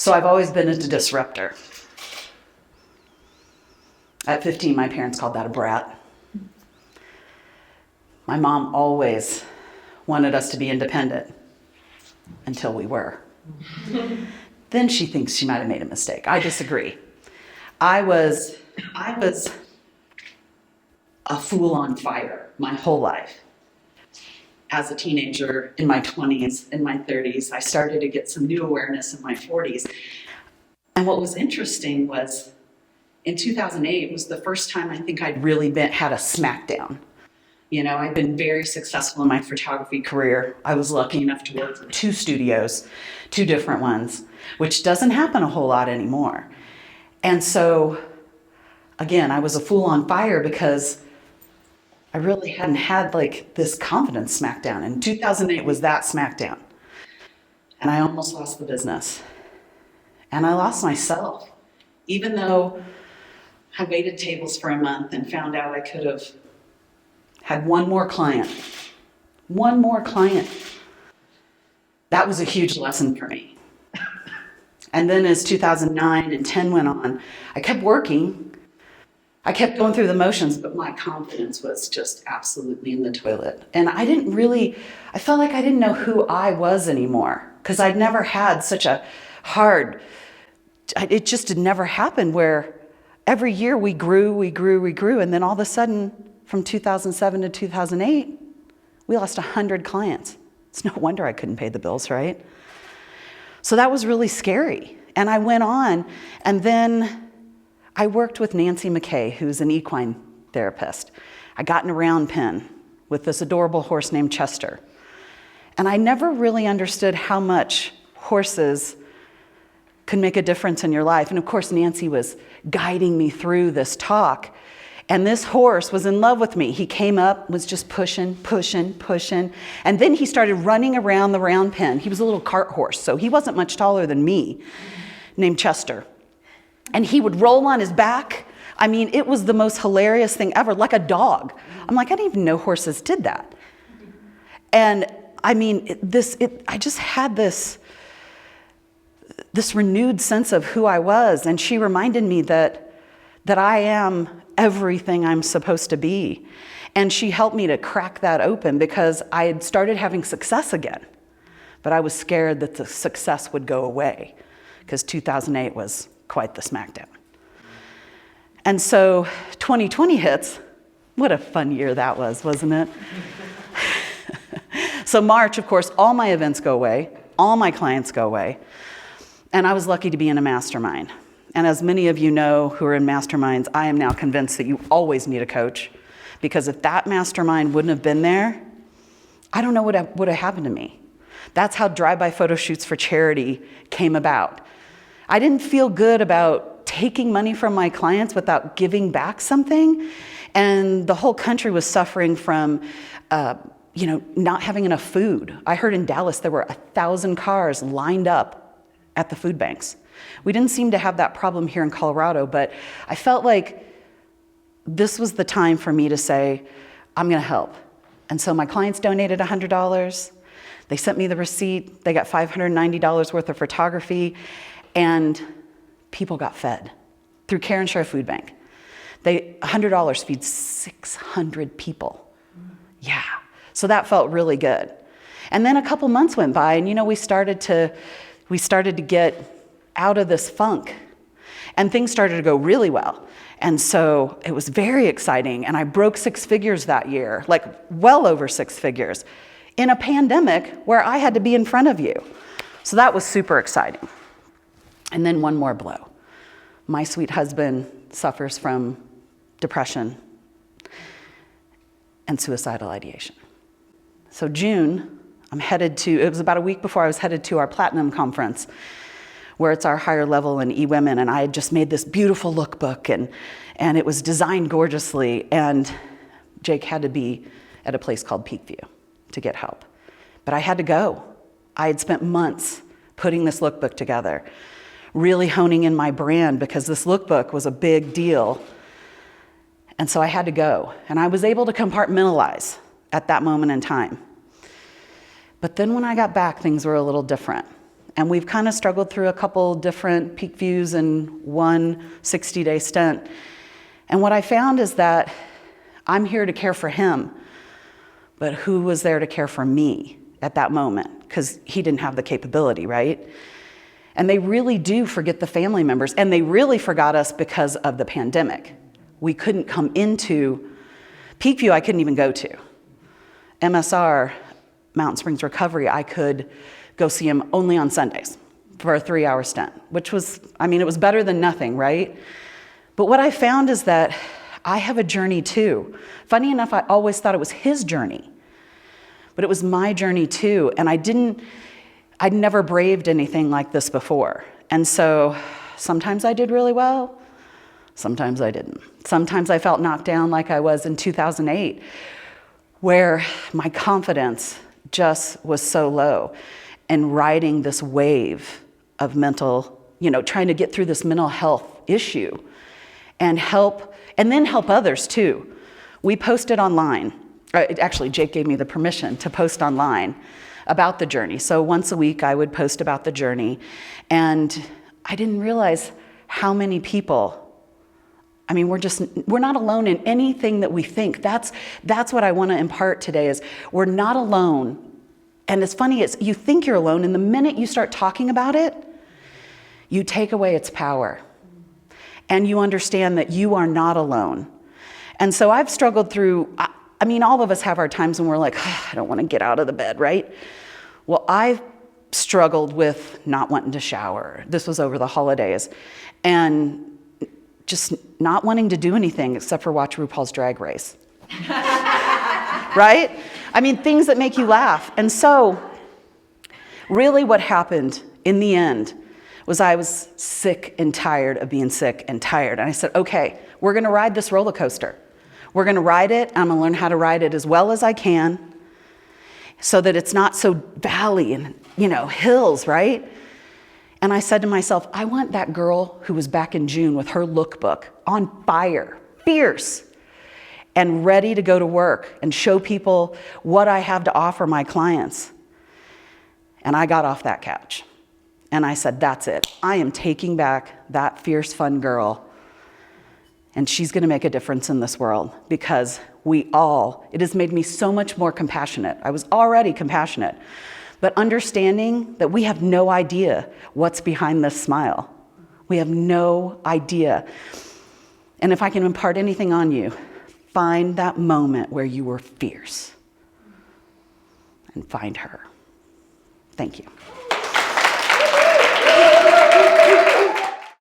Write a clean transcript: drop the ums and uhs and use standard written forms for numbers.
So I've always been a disruptor. At 15, my parents called that a brat. My mom always wanted us to be independent until we were. Then she thinks she might have made a mistake. I disagree. I was a fool on fire my whole life. As a teenager, in my 20s, in my 30s, I started to get some new awareness in my 40s. And what was interesting was in 2008 was the first time I think I'd really had a smackdown. You know, I'd been very successful in my photography career. I was lucky enough to work for 2 studios, 2 different ones, which doesn't happen a whole lot anymore. And so, again, I was a fool on fire because I really hadn't had like this confidence smackdown. And 2008 was that smackdown. And I almost lost the business. And I lost myself. Even though I waited tables for a month and found out I could have had one more client. That was a huge lesson for me. And then as 2009 and 10 went on, I kept working. I kept going through the motions, but my confidence was just absolutely in the toilet. And I felt like I didn't know who I was anymore because I'd never had such a hard, it just had never happened where every year we grew. And then all of a sudden, from 2007 to 2008, we lost 100 clients. It's no wonder I couldn't pay the bills, right? So that was really scary. And I went on, and then I worked with Nancy McKay, who's an equine therapist. I got in a round pen with this adorable horse named Chester. And I never really understood how much horses could make a difference in your life. And of course, Nancy was guiding me through this talk. And this horse was in love with me. He came up, was just pushing. And then he started running around the round pen. He was a little cart horse, so he wasn't much taller than me, named Chester. And he would roll on his back. I mean, it was the most hilarious thing ever, like a dog. I'm like, I didn't even know horses did that. And I mean, I just had this renewed sense of who I was. And she reminded me that I am everything I'm supposed to be. And she helped me to crack that open because I had started having success again. But I was scared that the success would go away because 2008 was quite the smackdown. And so 2020 hits. What a fun year that was, wasn't it? So March, of course, all my events go away. All my clients go away. And I was lucky to be in a mastermind. And as many of you know who are in masterminds, I am now convinced that you always need a coach. Because if that mastermind wouldn't have been there, I don't know what would have happened to me. That's how drive-by photo shoots for charity came about. I didn't feel good about taking money from my clients without giving back something. And the whole country was suffering from not having enough food. I heard in Dallas there were 1,000 cars lined up at the food banks. We didn't seem to have that problem here in Colorado, but I felt like this was the time for me to say, I'm going to help. And so my clients donated $100. They sent me the receipt. They got $590 worth of photography, and people got fed through Care and Share Food Bank. $100 feeds 600 people. Yeah. So that felt really good. And then a couple months went by, and we started to get out of this funk, and things started to go really well. And so it was very exciting, and I broke 6 figures that year, like well over 6 figures, in a pandemic where I had to be in front of you. So that was super exciting. And then one more blow. My sweet husband suffers from depression and suicidal ideation. So June, it was about a week before I was headed to our Platinum Conference, where it's our higher level in eWomen, and I had just made this beautiful lookbook, and it was designed gorgeously, and Jake had to be at a place called Peakview to get help. But I had to go. I had spent months putting this lookbook together, really honing in my brand because this lookbook was a big deal. And so I had to go, and I was able to compartmentalize at that moment in time. But then when I got back, things were a little different. And we've kind of struggled through a couple different peak views in one 60-day stint. And what I found is that I'm here to care for him, but who was there to care for me at that moment? Because he didn't have the capability, right? And they really do forget the family members, and they really forgot us because of the pandemic. We couldn't come into Peakview, I couldn't even go to. MSR, Mountain Springs Recovery, I could go see him only on Sundays for a 3-hour stint, which was, I mean, it was better than nothing, right? But what I found is that I have a journey too. Funny enough, I always thought it was his journey, but it was my journey too. And I'd never braved anything like this before. And so sometimes I did really well, sometimes I didn't. Sometimes I felt knocked down like I was in 2008, where my confidence just was so low. And riding this wave of mental, trying to get through this mental health issue and then help others too. We posted online. Actually, Jake gave me the permission to post online about the journey. So once a week I would post about the journey. And I didn't realize how many people, I mean, we're not alone in anything that we think. That's what I want to impart today is we're not alone. And it's funny, you think you're alone, and the minute you start talking about it, you take away its power. And you understand that you are not alone. And so I've struggled through, I mean, all of us have our times when we're like, I don't want to get out of the bed, right? Well, I've struggled with not wanting to shower. This was over the holidays. And just not wanting to do anything except for watch RuPaul's Drag Race. Right? I mean, things that make you laugh. And so really what happened in the end was I was sick and tired of being sick and tired. And I said, okay, we're going to ride this roller coaster. We're going to ride it. I'm going to learn how to ride it as well as I can so that it's not so valley and, hills, right? And I said to myself, I want that girl who was back in June with her lookbook on fire, fierce, and ready to go to work and show people what I have to offer my clients. And I got off that couch and I said, that's it. I am taking back that fierce, fun girl, and she's going to make a difference in this world because it has made me so much more compassionate. I was already compassionate, but understanding that we have no idea what's behind this smile. We have no idea. And if I can impart anything on you, find that moment where you were fierce and find her. Thank you.